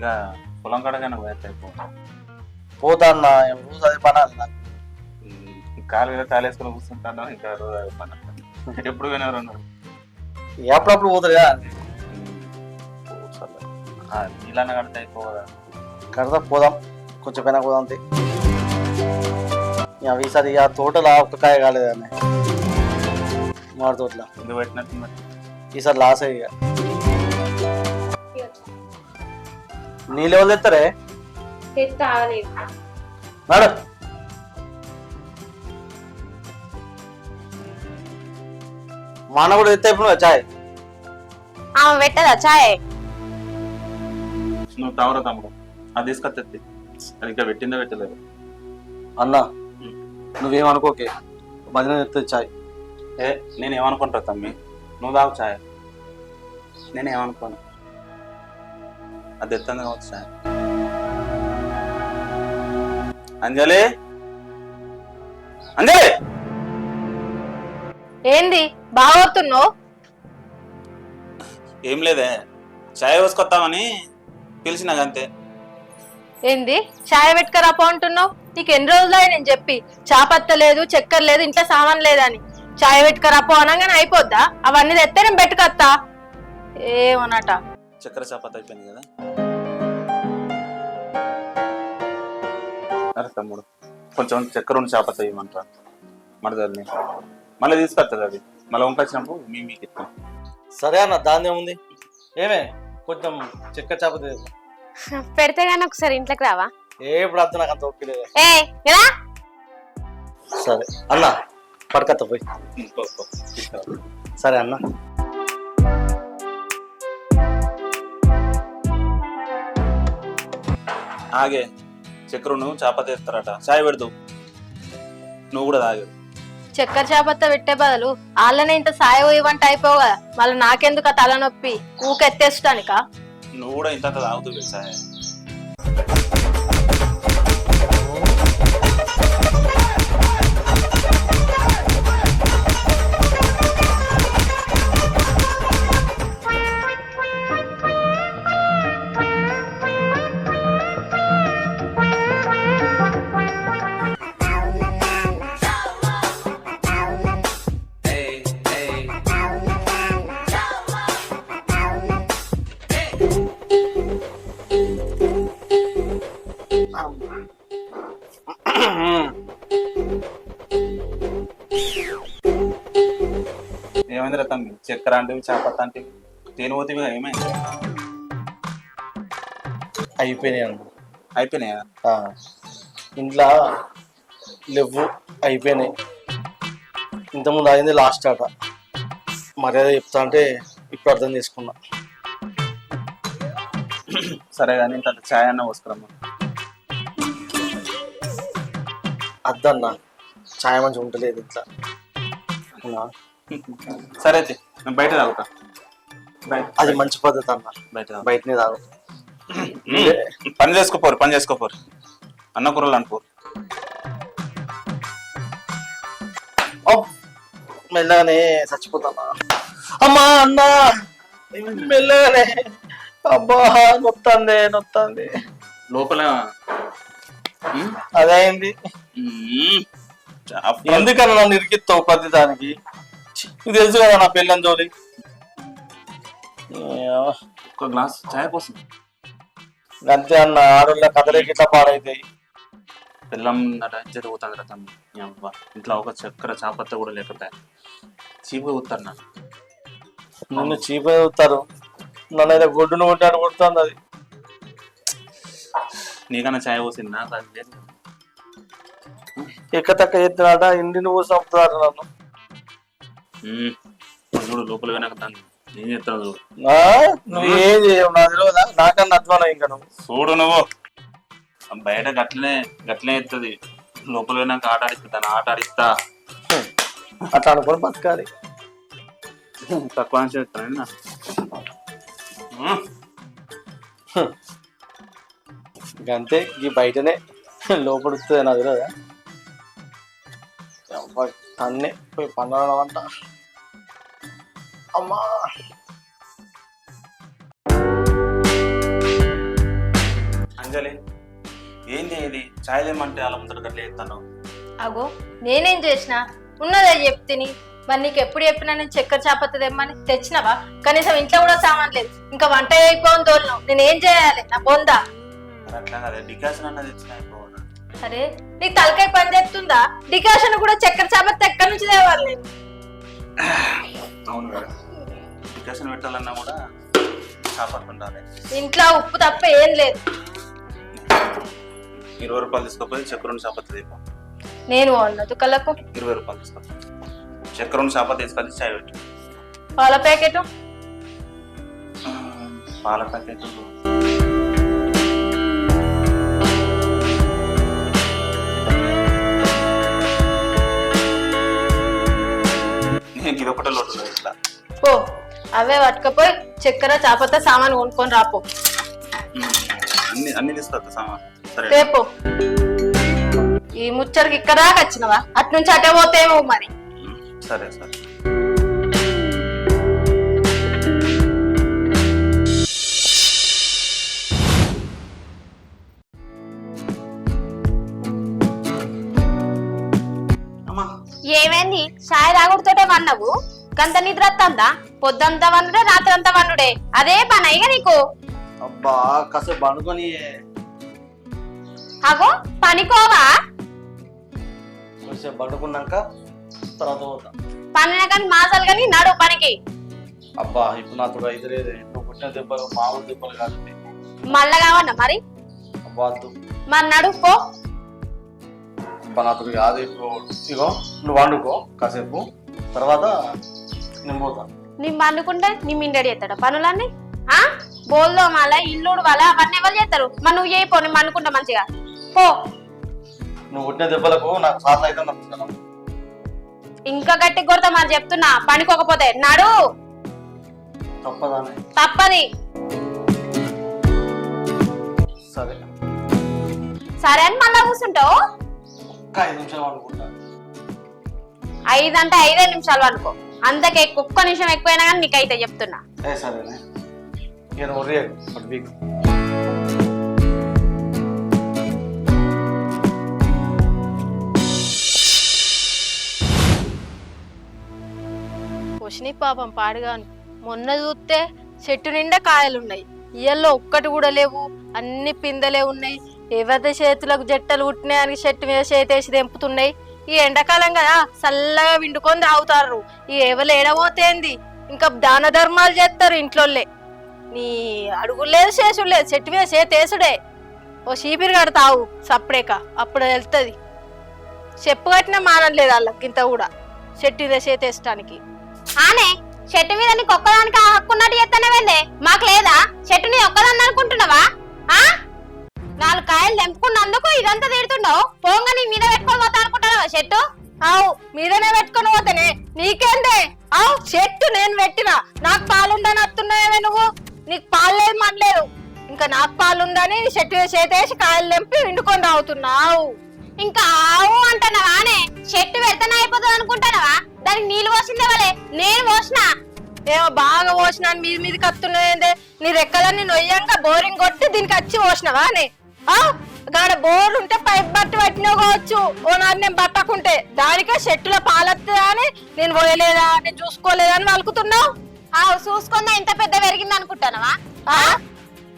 ఇక పొలం కడగానే పోయేస్తా పోతా అన్న రోజు అదే పని అది నాకు. కాలు మీద కాలు వేసుకొని కూర్చుంటాను ఇంకా రోజు అదే పని ఎప్పుడు వినేవారు ఉన్నారు ఎప్పుడప్పుడు పోతుంది కదా నీళ్ళన్న కడితే అయిపోదా కడతా పోదాం కొంచెం పైన పోదాం అంతే. ఈసారి ఆ తోటలో ఒక్క కాయ కాలేదండి మామిడి తోటలో ఎందుకు పెట్టినట్టు మరి ఈసారి లాస్ అయ్యి నీళ్ళు ఎవరు తెస్తారే మేడం మా అన్న కూడా తెస్తా ఇప్పుడు చాయ్ పెట్టదా చాయ్ నువ్వు తావరా తమ్ముడు అది తీసుకొచ్చేది అది ఇంకా పెట్టిందో పెట్టలేదు అన్న నువ్వేమనుకోకే భజన తెస్తుంది చాయ్. నేనేమనుకుంటా తమ్మి నువ్వు తాగు చాయ్ నేనేమనుకోను అది తెస్తుంది కావచ్చు చాయ్. అంజలి అంజలి ఏంది బాగోతున్నావు? ఏం లేదే చాయ్ పోసుకొస్తామని పిలిచినా అంతే. ఏంది చాయ్ పెట్టుకరాపో అంటున్నావు? నీకు ఎన్ని రోజులు నేను చెప్పి చాపత్త లేదు చక్కెర లేదు ఇంట్లో సామాన్ లేదని చాయ్ పెట్టుకరాపో అనగానే అయిపోద్దా? అవన్నీ తెస్తే నేను పెట్టుకొస్తా ఏమన్నట చక్కెర చాపత్త అయిపోయింది కదా. అరే తమ్ముడు కొంచెం చక్కెర ఉన్న చాపత్త ఇవ్వమంటారా మరదల్ని మళ్ళీ తీసుకొస్తుంది అది మళ్ళీ వంకొచ్చినప్పుడు మీకు ఇస్తాం. సరే అన్న దాని ఏముంది ఏమే కొంచెం చక్కెర చాప పెడితే గానీ ఒకసారి ఇంట్లోకి రావా? ఇప్పుడు అర్థం నాకు అంత ఒప్పిలేదు. ఎలా సరే అన్న పడకత్త పోయి. సరే అన్న ఆగే చక్కెరను చాపత్త ఇస్తారట చాయ్ పెడతావు నువ్వు కూడా తాగే. చక్కెర చాపత్త పెట్టే బదులు వాళ్ళనే ఇంత సాయం ఇవ్వంట అయిపోవు కదా, మళ్ళీ నాకెందుకు ఆ తలనొప్పి ఊకెత్తేస్తానిక? నువ్వు కూడా ఇంత తాగుతుంది చాయ్. ఏమైంది రా తమ్మి చక్కెర అంటే చాపత్త అంటే తేను పోతే ఏమైంది? అయిపోయినాయి అన్న. అయిపోయినాయా? ఇంట్లో లేవు అయిపోయినాయి. ఇంతకుముందు అయింది లాస్ట్ ఆట మర్యాద చెప్తా అంటే ఇప్పుడు అర్థం చేసుకున్నా. సరే కానీ ఇంత ఛాయ్ అన్న పోసుకురమ్మా. అద్దన్న ఛాయ్ మంచిగా ఉండలేదు ఇంట్లో. సరే అయితే నేను బయట తాగుతా. అది మంచి పద్ధతి అన్న, బయటనే తాగు. పని చేసుకోపోరు అన్న కూరలు అనుకోరు. మెల్లగానే చచ్చిపోతానా అమ్మా అన్న మెల్లగానే. అబ్బా నొత్తంది లోపల అదే అయింది. ఎందుకన్నా నన్ను ఇరికిస్తావు ప్రతి దానికి? ఇది తెలుసు కదా నా పెళ్ళని జోలి. ఒక గ్లాస్ చాయ్ కోసం అంతే అన్న, ఆడోళ్ళ కథలేకి ఇట్లా పాడైతాయి. బెల్లం పోతుంది కదా తమ్మి ఇంట్లో ఒక చక్కెర చాపత్త కూడా లేకపోతే చీపుగా ఊతారు నాకు. నిన్ను చీపే ఊతారు, నన్ను అయితే గుడ్డును కొట్టాడు కొడుతుంది. అది నీకన్నా చాయ్ పోసింది నాకు అది లేదు. ఎక్కతక్క ఎత్తున్నాడ ఇంటిని పోసి చంపుతారు నన్ను. చూడు లోపల వెనక దాన్ని ఏం చెప్తావు? నువ్వేం చేయవు నా తెలియదా? నాకన్నా అధ్వానం ఇంకా నువ్వు. చూడు నువ్వు బయట గట్లనే ఎత్తుంది, లోపల వెనక ఆట ఆడిస్తా దాన్ని ఆట ఆడిస్తా. అట్లా అనుకుని బతకాలి. తక్కువ చెప్తాను అంతే ఈ బయటనే లోపల వస్తుంది నా తెలియదా? అన్నే పోయి పన్నడం అంట. అమ్మా అంజలి ఏంది ఇది చాయ్ లేమంటే అలా ముందర గట్ల ఎత్తాను. అగో నేనేం చేసిన ఉన్నదే చెప్తిని. మరి నీకు ఎప్పుడు చెప్పినా నేను చక్కెర చాపత్త తెమ్మని తెచ్చినవా? కనీసం ఇంట్లో కూడా సామాన్ లేదు, ఇంకా వంట అయిపోని తోలను నేనేం చేయాలి? నా బొందా. మరి అట్లా కదా డికాషన్ అన్నది తెచ్చిన అయిపోవాలి. అరే నీకు తలకాయ పని చేస్తుందా? డికాషన్ కూడా చక్కెర చాపత్త ఎక్కడి నుంచి తేవాలి నేను? అవును కదా, డికాషన్ పెట్టాలన్నా కూడా చాపట్టుండాలి. ఇంట్లో ఉప్పు తప్ప ఏం లేదు. 20 రూపాయలు తీసుకోపోయి చక్కెర చాపత్త తీపో. నేను అన్నది కళ్ళకు 20 రూపాయలు తీసుకో. చక్కెర చాపత్త తీసుకొచ్చి చాయ్ పెట్టు. పాల ప్యాకెట్ పాల ప్యాకెట్ నీకు ఇది ఒకటే లోటు ఇట్లా పో, అవే పట్టుకపోయి చక్కెర చాపత్త సామాన్ కొనుక్కొని రాపో. అన్ని తీసుకొస్తా సామాన్. సరే రేపు ఈ ముచ్చరికి ఇక్కడ దాకా వచ్చినవా? అట్నుంచి అటే పోతేమో మరి. సరే సరే. అమ్మా ఏమైంది? చాయ్ తాగుడుతోటే వన్నవు? గంత నిద్ర వస్తుందా? పొద్దంతా వన్నుడే, రాత్రి అంతా వన్నుడే, అదే పని ఇక నీకు. అబ్బా కాసేపు అనుకొని అగో పనికోవా? కొంచెం పడుకున్నాక తర్వాత పోతా. పనిన కానీ మాసాలు కానీ నడు పనికి. అబ్బా ఇప్పుడు నాతో అయితే లేదు. ఇప్పుడు పుట్టిన దెబ్బలు మామూలు దెబ్బలు కాదు. మళ్ళా కావన్నా మరి? అబ్బా వద్దు. మరి నడుకో. అబ్బా నాతో కాదు ఇప్పుడు. ఇగో నువ్వు వండుకో కాసేపు, తర్వాత నేను పోతా. నీ పండుకుంటే నీ మిండడి చేస్తాడు పనులన్నీ. ఆ బోల్దో మళ్ళా ఇల్లుడు వాళ్ళ అవన్నీ ఎవరు చేస్తారు? మరి నువ్వు చేయిపో, నేను పండుకుంటా మంచిగా. పో. నువ్వు పుట్టిన దెబ్బలకు నాకు సాధన అయితే అనుకుంటున్నాను. ఇంకా గట్టి కొడతా మరి చెప్తున్నా, పనికోకపోతే నడు. తప్పదానే. తప్పది. సరే సరే అని మళ్ళా కూర్చుంటావు. ఒక్క 5 నిమిషాలు అనుకుంటా. 5 అంటే 5 నిమిషాలు అనుకో. అంతకే ఒక్క నిమిషం ఎక్కువైనా కానీ నీకైతే చెప్తున్నా. సరేనే నేను ఒరేయకు బట్ వీక్. పోషిని పాపం పాడుగాను. మొన్న చూస్తే చెట్టు నిండా కాయలున్నాయి, ఇయ్యల్లో ఒక్కటి కూడా లేవు, అన్ని పిందెలే ఉన్నాయి. ఎవరి చేతులకు జట్టలు పుట్టినాయని చెట్టు మీద చేతేసి తెంపుతున్నాయి. ఈ ఎండాకాలం కదా చల్లగా విండుకొని తాగుతారు. ఈ ఎవరు ఏడబోతేంది, ఇంకా దాన ధర్మాలు చేస్తారు ఇంట్లోనే. నీ అడుగులు లేదు చేసుడు లేదు, చెట్టు మీద చేతేసుడే. ఓ చీపిరి కడతావు సప్పుడేక, అప్పుడు వెళ్తుంది. చెప్పు కట్టినా మానలేదు వాళ్ళకి ఇంత కూడా చెట్టు మీద చేతేసడానికి. ఆనే చెట్టు మీద నీకు ఒక్కదానికి ఆ హక్కున్నట్టు చెప్తానేవేందే? మాకు లేదా? చెట్టు నీ ఒక్కదాన్ని అనుకుంటున్నావా? ఆ 4 కాయలు తెంపుకున్నందుకు ఇదంతా తిడుతున్నావు. పోంగా నీ మీద పెట్టుకొని పోతా అనుకుంటున్నావా చెట్టు? అవు మీదనే పెట్టుకొని పోతేనే నీకేందే? అవు చెట్టు నేను పెట్టినా, నాకు పాలుందని వస్తున్నాయే నువ్వు. నీకు పాలు లేదు మనలేదు, ఇంకా నాకు పాలుందని చెట్టు మీద చేతేసి కాయలు తెంపి విండుకొని తాగుతున్నావు. ఇంకా ఆవు అంటున్నావా? అనే చెట్టు పెడితేనే అయిపోతుంది అనుకుంటున్నావా? దానికి నీళ్ళు పోసిందే వాళ్ళే, నేను పోసినా. ఏమో బాగా పోసినా మీద మీదకి వస్తున్నాయంటే నీ రెక్కలన్నీ నొయ్యంగా బోరింగ్ కొట్టి దీనికి వచ్చి పోసినవా అని? గాడ బోర్లు ఉంటే పైప్ బట్టి పట్టినా కావచ్చు. ఓ నాడు నేను పట్టకుంటే దానికే చెట్టులో పాలొస్తుందా అని నేను పోయలేదా, నేను చూసుకోలేదా అని వలుకుతున్నావు. ఆవు చూసుకుందా ఇంత పెద్ద పెరిగింది అనుకుంటున్నావా?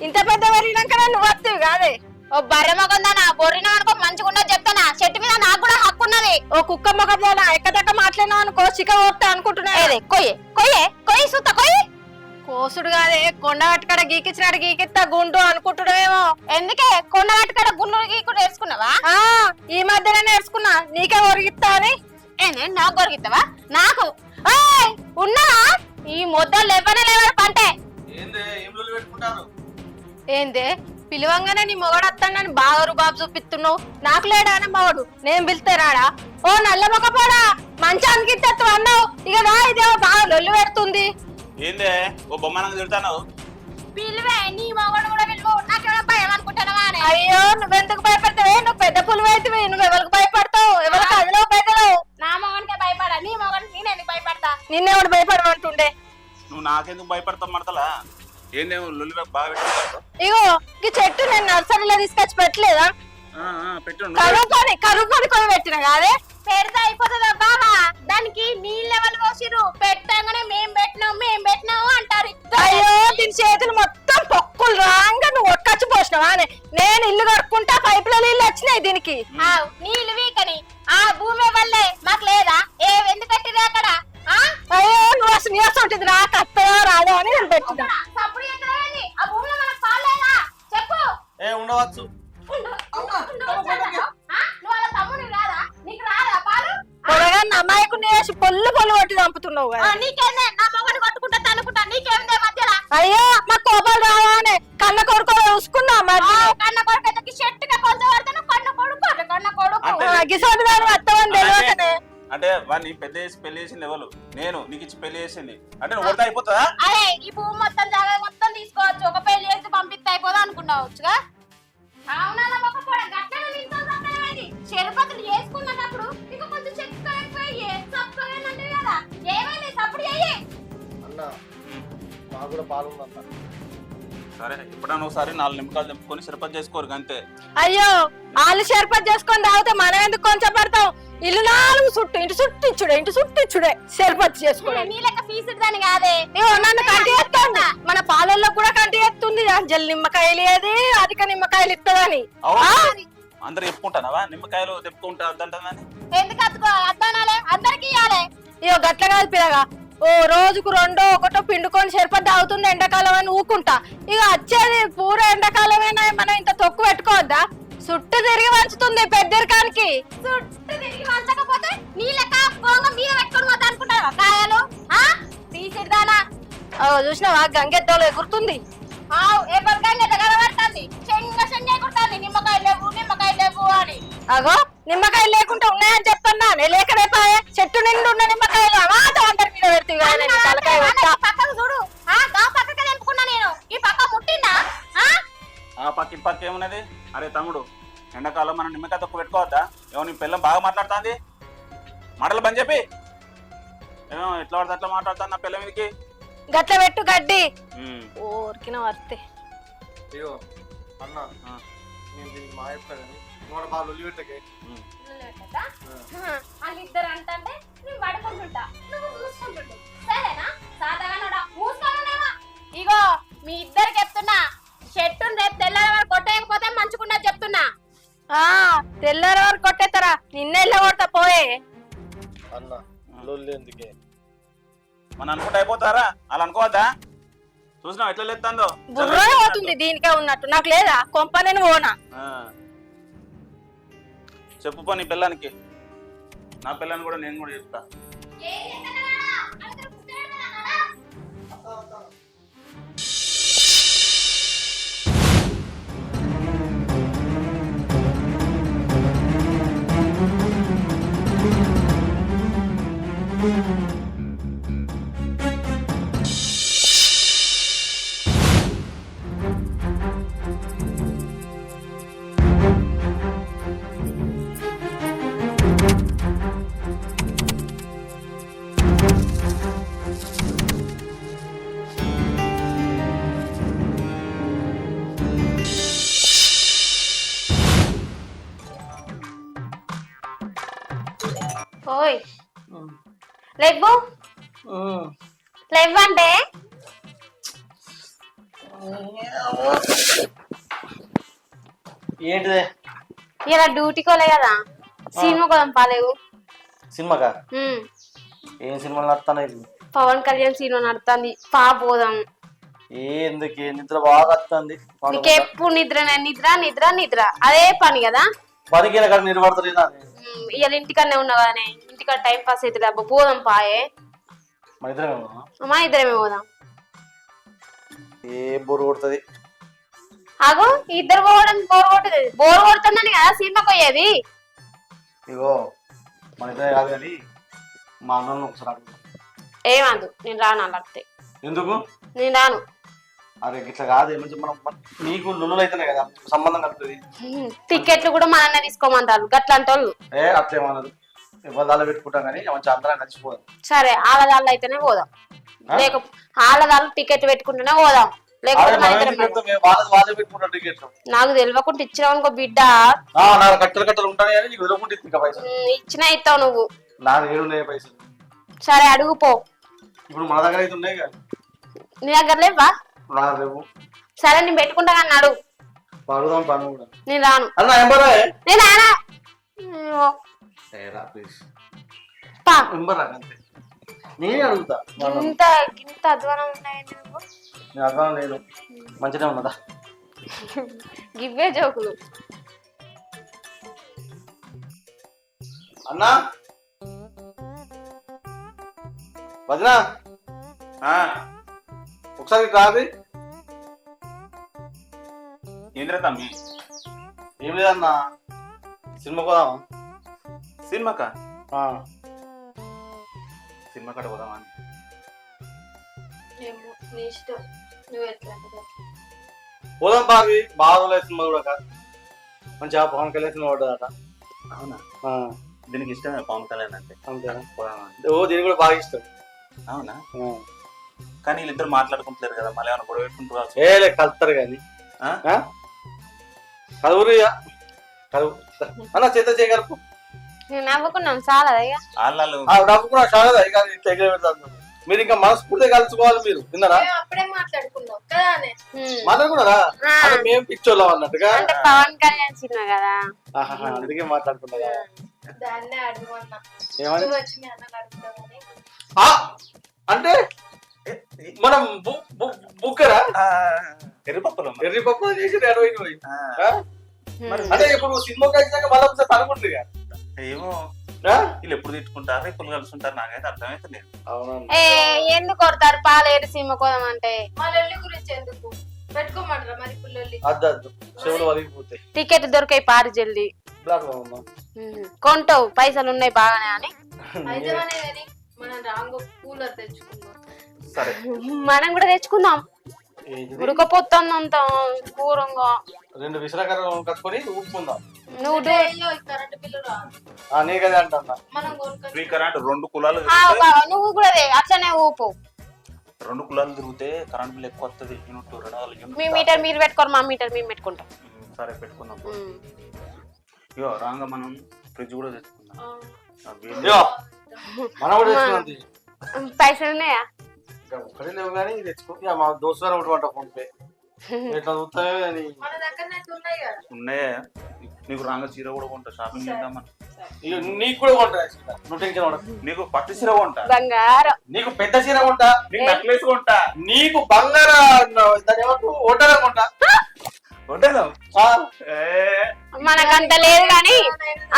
ఇంత పెద్ద పెరిగినాక నువ్వు వస్తావు కాదే. ఓ బర్రె మొగందా నా బొర్రిన అనుకో మంచిగా ఉన్నది చెప్తానా? చెట్టు మీద నాకు కూడా హక్కు ఉన్నది. ఓ కుక్క మొగదానా ఎక్కదక్క మాట్లాడినా అనుకో చిక కొట్టా అనుకుంటున్నా. కొయ్యే కొయ్యే కొయ్యి సూత కొయ్యి. కోసుడు కాదే, కొండ కట్టుకడ గీకిచ్చినాడు గీకిత్తా గుండు అనుకుంటున్నావేమో. ఎందుకే కొండ కట్టుకడ గుండు గీకుడు నేర్చుకున్నావా? ఈ మధ్యనే నేర్చుకున్నా, నీకే ఒరిగిస్తా అని. ఏంది నాకు కొరిగిస్తావా? నాకు ఉన్నావా? ఈ ముద్దలు లేవనే పంటే ఏందే పిలువంగానే నీ మొగడు వస్తాడని బాగా రుబాబు చూపిస్తున్నావు. నాకు లేడా అని మొగడు, నేను పిలిస్తే రాడా? ఓ నల్ల మొగపోడా మంచానికి ఇత్తు అన్నావు. ఇక రా, ఇదేమో బాగా లొల్లు పెడుతుంది. ఏందే ఓ బొమ్మనంగా తిడతాను? పిలువే, నీ మొగడు కూడా పిలువు. నాకేమైనా భయం అనుకుంటున్నావా? అయ్యో నువ్వెందుకు భయపడతావే? నువ్వు పెద్ద పులివైతివి, నువ్వు ఎవరికి భయపడతావు? ఎవరికి అదిలో పెద్దలు? నా మొగనికే భయపడా, నీ మొగని నేను ఎందుకు భయపడతా? నిన్నెవడు భయపడమంటుండే? నువ్వు నాకెందుకు భయపడతావు మడతలా? ఏందేమో లొల్లి బాగా పెట్టుకుంటావు. ఇగో ఈ చెట్టు నేను నర్సరీలో తీసుకొచ్చి పెట్టలేదా? పెట్టు కరువు కొని పెట్టిన కాదే. పెడితే అయిపోతుందా బావా? దానికి నీళ్ళు ఎవరు పోసిరు? పెట్టంగానే మేం పెట్టినావు అంటారు. అయ్యో దీని చేతులు మొత్తం పొక్కులు రాంగా నువ్వు ఒక్కచ్చి పోసినావా? నేను ఇల్లు కడుక్కుంటా పైపుల నీళ్ళు వచ్చినాయి దీనికి. నీళ్ళు వీకని ఆ భూమి వల్లే మాకు లేదా? ఎందుకు కట్టిరు అక్కడ? అయ్యో నువ్వు అసలు నీసం ఉంటుంది నాకు అత్తగా రాదా అని నేను పెట్టినా. సప్పుడు ఎక్కడైంది? ఆ భూమిలో మనకు పాలు లేదా? చెప్పు. ఉండవచ్చు. నువ్వు అలా తమ్ముడు రాదా? నీకు రాదా పాలు? అమ్మాయికు వేసి పొల్లు కొట్టి చంపుతున్నావు కదా. నీకేందే? నా మొగని కొట్టుకుంటా తనుకుంటా నీకేందే మధ్యలో? అయ్యో మా కోపాలు రావానే కన్న కొడుకు చూసుకున్నా మరి. కన్న కొడుకు అయితే చెట్టుగా కొంచెం పడతాను. కన్న కొడుకు గిసోటి దాని అత్తమని తెలియకనే. అంటే వాడిని పెద్ద చేసి పెళ్లి చేసింది ఎవరు? నేను నీకు ఇచ్చి పెళ్లి చేసింది అంటే నువ్వు కొడతా అయిపోతుందా? అరే ఈ భూమి మొత్తం జాగా మొత్తం తీసుకోవచ్చు. ఒక పెళ్లి చేసి పంపిస్తే అయిపోదా అనుకున్నావచ్చుగా. అవునా మొక్క కూడా గట్లనే నింతోంది. చెరుపతులు చేసుకున్నప్పుడు ఇంకా కొంచెం చెక్క ఎక్కువయ్యే సప్పునంటే కదా. ఏమైంది? సప్పుడు చెయ్యి అన్న మాకు కూడా పాలు ఉందన్న. సరే ఎప్పుడన్నా ఒకసారి 4 నిమ్మకాయలు తెంపుకొని సరిపతి చేసుకోరు అంతే. అయ్యో వాళ్ళు షర్పత్ చేసుకొని తాగితే మనం ఎందుకు కొంచెం పడతాం? ఇల్లు 4 చుట్టూ ఇంటి చుట్టూ ఇచ్చుడే షర్పత్ చేసుకోవడం. నీ లెక్క ఫీజు దాని కాదే. నన్ను కంటి ఎత్తుంది మన పాలల్లో కూడా కంటి ఎత్తుంది. అంజలి నిమ్మకాయలు ఏది అధిక నిమ్మకాయలు ఇస్తుందని అందరు చెప్పుకుంటానవా నిమ్మకాయలు తెప్పుకుంటా వద్దంటానని? ఎందుకు అద్దానాలే అందరికి ఇవ్వాలి. ఇగో గట్ల కాదు పిల్లగా. ఓ రోజుకు 2 1 పిండుకొని షర్పత్ తాగుతుంది ఎండాకాలం అని ఊకుంటా. ఇక వచ్చేది పూర ఎండాకాలమేనా మనం ఇంత తొక్కు పెట్టుకోవద్దా? చుట్టూ తిరిగి వంచుతుంది పెద్దరికానికి. చుట్టూ తిరిగి వంచకపోతే నీ లెక్క పోంగ మీద పెట్టుకొని పోతా అనుకుంటావా కాయలు? తీసిద్దానా చూసినావా గంగెద్దోలు ఎగురుతుంది. ఎవరి గంగెద్ద కనబడుతుంది. శంగ కుడుతుంది నిమ్మకాయలు లేవు అని. అగో నిమ్మకాయలు లేకుండా ఉన్నాయని చెప్పన్నా. లేకనేపాయే చెట్టు నిండు ఉన్న నిమ్మకాయలు అందరి మీద పెడుతుంది. పక్కకు చూడు. పక్కకి తెంపుకున్నా నేను. ఈ పక్క ముట్టినా? ఆ పక్క ఏమున్నది? అరే తమ్ముడు ఎండాకాలం మనం నిమ్మకాయ తొక్కు పెట్టుకోవద్దా? ఏమో నీ పిల్లం బాగా మాట్లాడుతుంది. మాటలు బంద్ చెప్పి ఏమో ఎట్లా పడితే అట్లా మాట్లాడుతాను నా పిల్ల మీదకి. గట్ల పెట్టు గడ్డి ఊరికిన వర్తే. అయ్యో అన్న నేను దీనికి మా చెప్తాను కానీ బాగా లొల్లి పెట్టకే. వాళ్ళిద్దరు అంటే నేను పడుకుంటుంటా నువ్వు చూసుకుంటుంటా. సరేనా? సాధారణ మూసుకోమనేమా. ఇగో మీ ఇద్దరికి చెప్తున్నా చెట్టును రేపు తెల్లారి వరకు కొట్టేయకపోతే మంచుకున్నా చెప్తున్నా. తెల్లారి వరకు కొట్టేస్తారా? నిన్న ఇళ్ళ కొడతా పోయే. అన్న లొల్లి ఎందుకే? మనం అనుకుంటే అయిపోతారా? అలా అనుకోవద్దా? చూసినావు ఎట్లా లేస్తుందో. బుర్ర పోతుంది దీనికే ఉన్నట్టు. నాకు లేదా కొంప నేను పోనా? చెప్పు పో నీ పిల్లానికి. నా పిల్లని కూడా నేను కూడా చెప్తా. ఓయ్ లేవు లేవంటే ఏంటిదే? ఇలా డ్యూటీకి వెళ్ళే కదా సినిమా కొదాం పాలేవు. సినిమాకా? ఏం సినిమాలు నడుతున్నాయి? పవన్ కళ్యాణ్ సినిమా నడుతుంది పోదాం. ఎందుకే నిద్ర బాగా వస్తుంది. నీకు ఎప్పుడు నిద్ర అదే పని కదా. పనికి నిలబడతలేదా? ఇవాళ ఇంటికన్నా ఉన్నావు కదనే. ఇంటికాడ టైం పాస్ అవుతుంది అబ్బా. పోదాం పాయే. మా ఇద్దరమే పోదాం. ఏ బోరు కొడుతుంది? ఆగు ఇద్దరు పోవడం బోర్ కొడుతుందని కదా సినిమాకి పోయేది. ఇగో మన ఇద్దరే కాదు కానీ మా అన్న ఒకసారి ఏమందు నేను రాను అలాగితే. ఎందుకు నేను రాను. అరే ఇట్లా కాదు ఏమంటే మనం నీకు లొల్లులు అయితేనే కదా సంబంధం కలుగుతుంది. టికెట్లు కూడా మన అన్న తీసుకోమంటారు గట్లాంటి వాళ్ళు. అట్లేమన్నది ఇవాళ పెట్టుకుంటాం కానీ మంచి అందరం కలిసిపోదాం. సరే ఆలదాళ్ళు అయితేనే పోదాం. లేక ఆలదాళ్ళు టికెట్ పెట్టుకుంటేనే పోదాం. లేకపోతే మన ఇద్దరం వాళ్ళే పెట్టుకుంటారు టికెట్లు. నాకు తెలియకుండా ఇచ్చినావు అనుకో బిడ్డ, నాకు కట్టలు ఉంటాయి కానీ నీకు వెళ్ళకుండా ఇంకా పైసలు ఇచ్చినా ఇస్తావు నువ్వు. నాకు ఏడున్నాయి పైసలు. సరే అడుగుపో. ఇప్పుడు మన దగ్గర అయితే ఉన్నాయి కానీ నీ దగ్గర లేవా? నా రేపు సరే నేను పెట్టుకుంటా కానీ అడుగు. అడుగుదాం పని కూడా. నేను రాను. అన్న ఎంబరా నేను రానా? ప్లీజ్ పా. ఎంబరా అంతే. నేనే అడుగుతా. ఇంత ఇంత అధ్వానం ఉన్నాయండి నువ్వు. నేను అర్థం లేదు. మంచిగా ఉన్నదా? గివ్వే జోకులు. అన్నా వదినా ఒకసారి రాది. ఏంద్ర తమ్మి? ఏం లేదన్నా, సినిమా పోదామా? సినిమాకా? సినిమా కాడ పోదామా? పోదాం పార్వి. బాగా రోజులు సినిమా కూడా కాదు, మంచిగా పవన్ కళ్యాణ్ సినిమా పడ్డదట. అవునా? దీనికి ఇష్టమే పవన్ కళ్యాణ్ అంటే. అంతేనా? పోదామా? ఓ దీనికి కూడా బాగా ఇష్టం. అవునా? కానీ వీళ్ళిద్దరు మాట్లాడుకుంటలేరు కదా, మళ్ళీ ఏమైనా గొడవ పెట్టుకుంటూ ఏ కలుపుతారు కానీ కలువురు కలువు అన్న చేత చేయగలుపు. నేను నవ్వుకున్నాం చాలా వాళ్ళు నవ్వుకున్నా చాలా పెడతాను. మీరు ఇంకా మనస్ఫూర్తిగా కలుసుకోవాలి. మీరు విన్నారా? అప్పుడే మాట్లాడుకున్నాం కదా. మాట్లాడుకున్నారా? అంటే మేము పిచ్చోళ్ళం అన్నట్టుగా. అంటే పవన్ కళ్యాణ్ సినిమా కదా, అందుకే మాట్లాడుకున్నారా? దాన్నే అడుగుమన్నా. ఏమని వచ్చి మీ అన్నకు అడుగుతామని. అంటే మనం బుక్కరా ఎర్రిపప్పులు ఎర్రిపప్పు చేసి అంటే ఇప్పుడు సినిమాకి వచ్చినాక మళ్ళీ ఒకసారి అనుకుంటుంది. ఏమో వీళ్ళు ఎప్పుడు తిట్టుకుంటారు, ఎప్పుడు కలుసుకుంటారు, నాకైతే అర్థమైతే లేదు. అవునా? ఎందుకు కొడతారు పాలేరు సినిమా కోదాం అంటే? మా లొల్లి గురించి ఎందుకు పెట్టుకోమంటారా మరి? పిల్లల్ని అద్దద్దు చెవులు వలిగిపోతాయి. టికెట్ దొరికాయి పారి జల్ది. బ్లాక్ కొంటావు, పైసలు ఉన్నాయి బాగానే అని. అయితే మనం రాంగో కూలర్ తెచ్చుకున్నాం. సరే మనం కూడా తెచ్చుకుందాం. ఉడకపోతుంది అంత ఘోరంగా. 2 విసరకర్రలు కట్టుకొని ఊపుకుందాం. నువ్వు కరెంట్ బిల్లు రాదు. నీ కదే అంటున్నా. మనం ఫ్రీ కరెంట్ 2 కులాలు నువ్వు కూడా అట్లనే ఊపు. 2 కులాలు తిరిగితే కరెంట్ బిల్ ఎక్కువ వస్తుంది. యూనిట్ 2 మీ మీటర్ మీరు పెట్టుకోరు, మా మీటర్ మేము పెట్టుకుంటాం. సరే పెట్టుకుందాం. ఇగో రాంగా మనం ఫ్రిడ్జ్ కూడా తెచ్చుకుందాం. మనం కూడా తెచ్చుకున్నాం. పైసలు ఉన్నాయా? ఒక్కడే లేవు కానీ తెచ్చుకో. మా దోస్తుగారు ఒకటి ఫోన్ పే ఎట్లా చూస్తాయో అని ఉన్నాయా? నీకు రాంగ చీర కూడా కొంటా, షాపింగ్ చేద్దామని. నీకు కూడా కొంటా. నువ్వు టెన్షన్ పడకు. నీకు పట్టు చీర కొంటా, బంగారం. నీకు పెద్ద చీర కొంటా, నీకు నెక్లెస్ కొంటా, నీకు బంగారం ఒడ్డగా కొంటా. మనకంత లేదు కానీ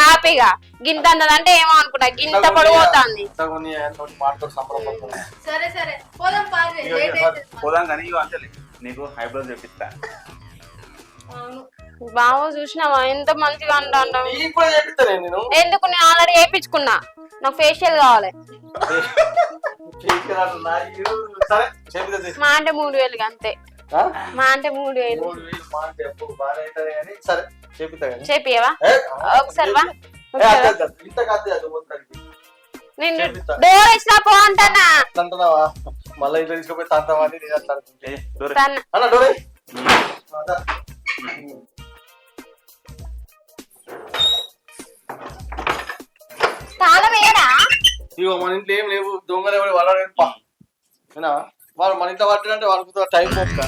ఆపిగా గింత అన్నదంటే ఏమో అనుకుంటా. గింత పడిపోతుంది. సరే సరే పోదాం. పోదాం కానీ ఇగో అంతే నీకు హైబ్రోజ్ తెప్పిస్తా. బావ చూసినావా ఎంత మంచిగా అంటా. ఎందుకు? నేను ఆల్రెడీ వేయించుకున్నా, నాకు ఫేషియల్ కావాలి. మా అంటే 3000 అంతే. మా అంటే 3000 చేపియవా ఒకసారి? నేను డోర్ ఇచ్చినా పో అంటానా. మళ్ళీ ఇట్లా తీసుకుపోయి తంతామని తాళం వేయరా? ఇగో మన ఇంట్లో ఏం లేవు, దొంగలు ఎవరు వాళ్ళ వాళ్ళు మన ఇంట్లో పట్టినంటే వాళ్ళకు టైం పోతా.